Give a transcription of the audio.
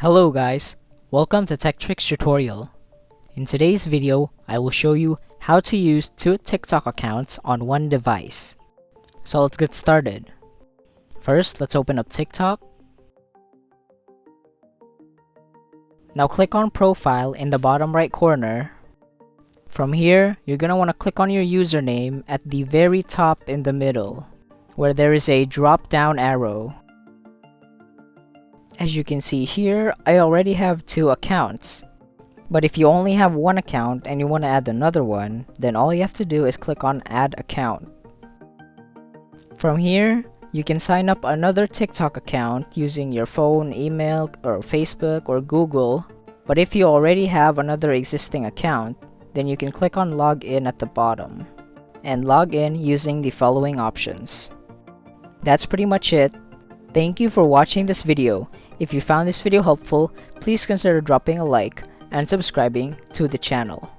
Hello guys, welcome to Tech Tricks tutorial. In today's video, I will show you how to use two TikTok accounts on one device. So let's get started. First, let's open up TikTok. Now click on Profile in the bottom right corner. From here, you're gonna want to click on your username at the very top in the middle, where there is a drop-down arrow. As you can see here, I already have two accounts. But if you only have one account and you want to add another one, then all you have to do is click on Add Account. From here, you can sign up another TikTok account using your phone, email, or Facebook, or Google. But if you already have another existing account, then you can click on Login at the bottom and log in using the following options. That's pretty much it. Thank you for watching this video. If you found this video helpful, please consider dropping a like and subscribing to the channel.